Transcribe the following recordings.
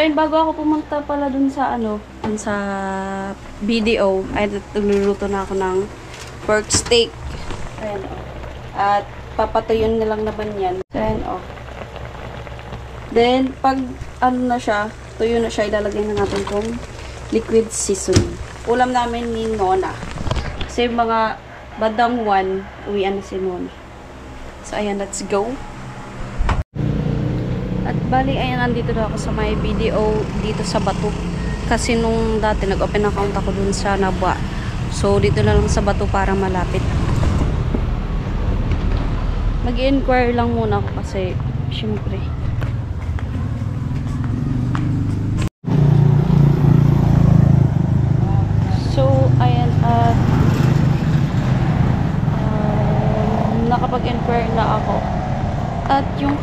yun, bago ako pumunta pala dun sa dun sa BDO, ay nagluluto na ako ng pork steak. Ayan, oh. At papatuyon na lang naman yan. Ayan, oh. Then, pag na siya, tuyo na siya, ilalagay na natin kong liquid seasoning. Ulam namin ni Nona. Kasi mga badang 1, uwian na si Nona. So, ayan, let's go. At bali, ayan, nandito na ako sa may BDO dito sa Batu. Kasi nung dati, nag-open account ako dun sa Nabwa. So, dito na lang sa Batu para malapit. Mag-inquire lang muna ako kasi, syempre, nakapag-inquire na ako. At yung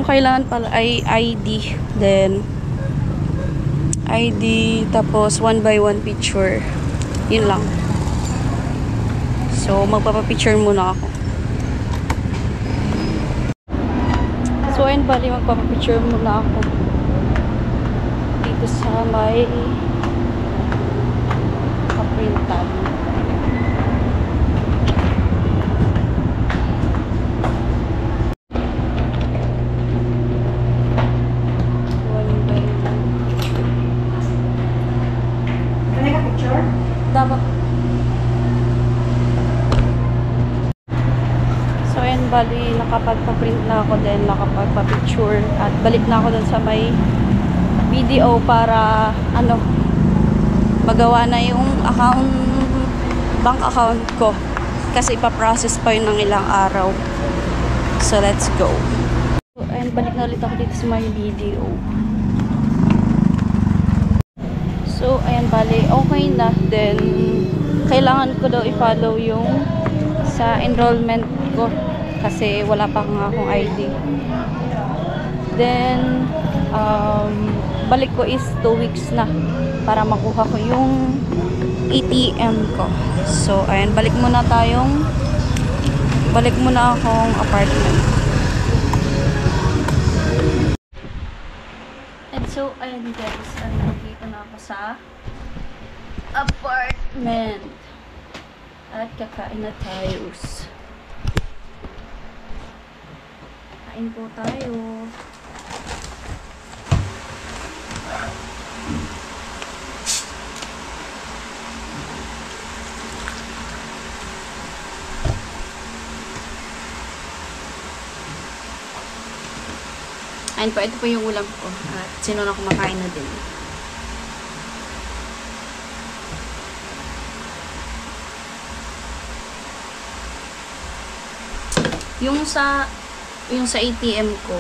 kailangan pala ay ID. Then, ID, tapos 1x1 picture. Yun lang. So, magpapapicture muna ako. So, ayun bali, magpapapicture muna ako. Dito sa may kaprintan. Dapat. So, ayan, bali, nakapagpa-print na ako din, nakapagpa-picture, at balik na ako dun sa may video para, magawa na yung bank account ko. Kasi ipaprocess pa yun ng ilang araw. So, let's go. So, ayan, balik na ulit ako dito sa may video. So, ayan, bali, okay na. Then, kailangan ko daw i-follow yung sa enrollment ko. Kasi wala pa nga akong ID. Then, balik ko is 2 weeks na para makuha ko yung ATM ko. So, ayan, balik muna akong apartment. And so, ayan guys, nandito na ako sa apartment. At kakain na tayo. Kain po tayo. Ayun po, ito po yung ulam ko. At sino na kumakain na din. Yung sa ATM ko,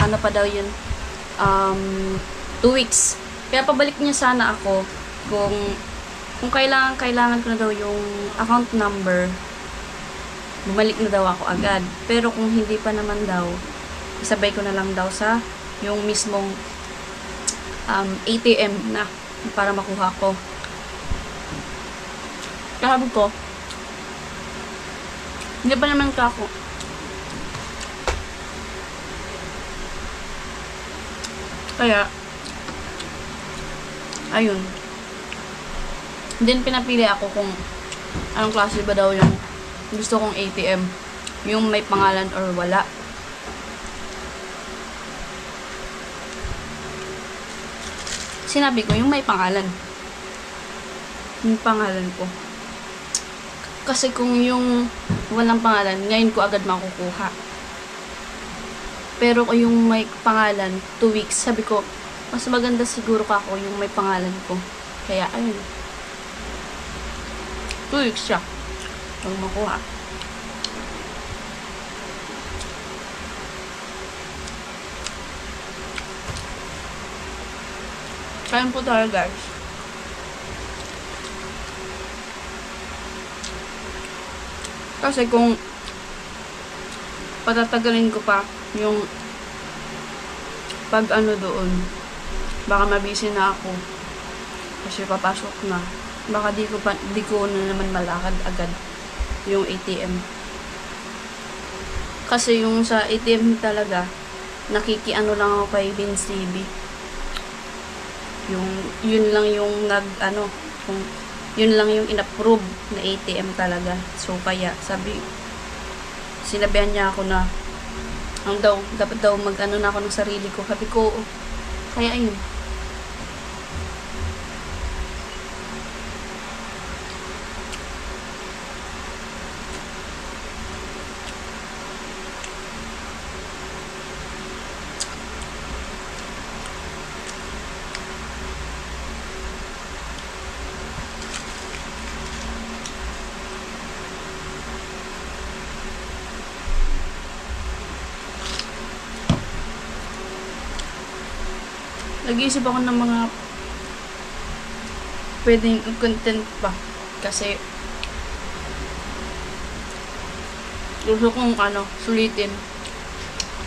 ano pa daw yun? 2 weeks. Kaya pabalik niya sana ako kung kailangan ko na daw yung account number, bumalik na daw ako agad. Pero kung hindi pa naman daw, isabay ko na lang daw sa yung mismong ATM na para makuha ko. Sabi ko, hindi pa naman ako. Kaya, ayun. Then, pinapili ako kung anong klase ba daw yung gusto kong ATM. Yung may pangalan or wala. Sinabi ko, yung may pangalan. Yung pangalan ko. Kasi kung yung walang pangalan, ngayon ko agad makukuha. Pero kung yung may pangalan, 2 weeks, sabi ko, mas maganda siguro ka ako yung may pangalan ko. Kaya, ayun. 2 weeks siya. Pag makuha. Kain po tayo, guys. Kasi kung patatagalin ko pa yung pag doon, baka mabisi na ako. Kasi papasok na. Baka di ko na naman malakad agad yung ATM. Kasi yung sa ATM talaga, nakikiano lang ako kay Vince TV. Yun lang yung yun lang yung in-approve na ATM talaga. So kaya sinabihan niya ako na dapat daw mag-ano na ako ng sarili ko. Sabi ko, kaya ayun. Nag-iisip ako ng mga pwedeng content pa. Kasi gusto kong sulitin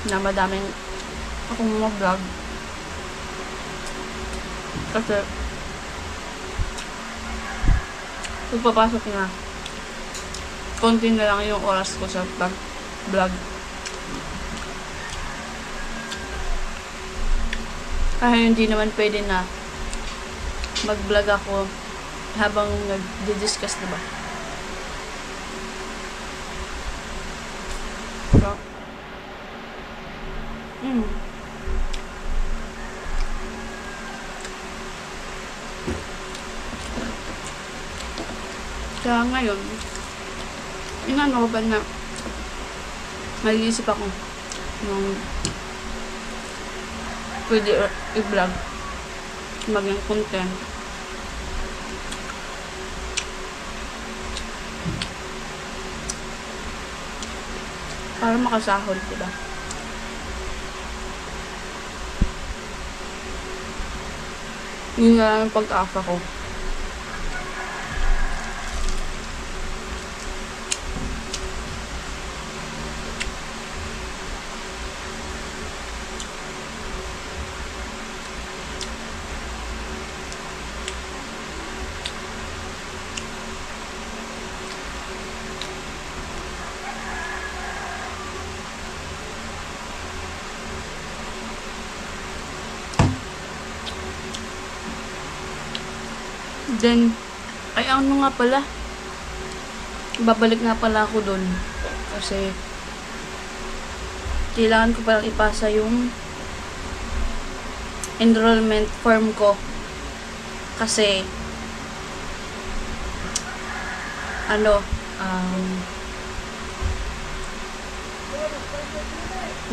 na madaming akong mga vlog. Kasi pagpapasok na, konti na lang yung oras ko sa vlog. Kaya hindi naman pwede na mag-vlog ako habang nag-discuss, diba? So, kaya ngayon, inano ko ba na mag-iisip ako ng pwede i-vlog, maging content. Para makasahod, diba? Yun nga ang pag-asa ko. Then, ay ano nga pala, babalik nga pala ako dun. Kasi, kailangan ko palang ipasa yung enrollment form ko. Kasi,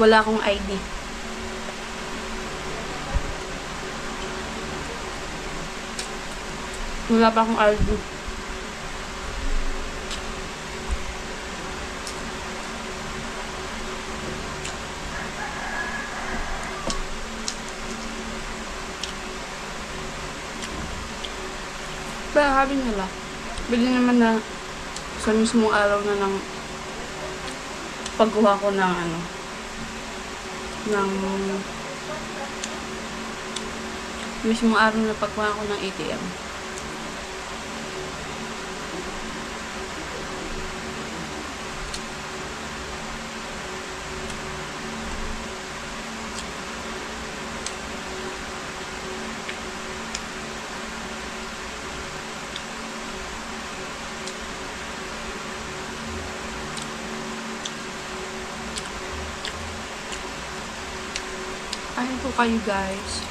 wala akong ID. Wala pa akong ID. Pero sabi nila, bigla naman na sa mismong araw na ng pagkuha ko ng mismong araw na pagkuha ko ng ATM. Ayun po kayo, guys.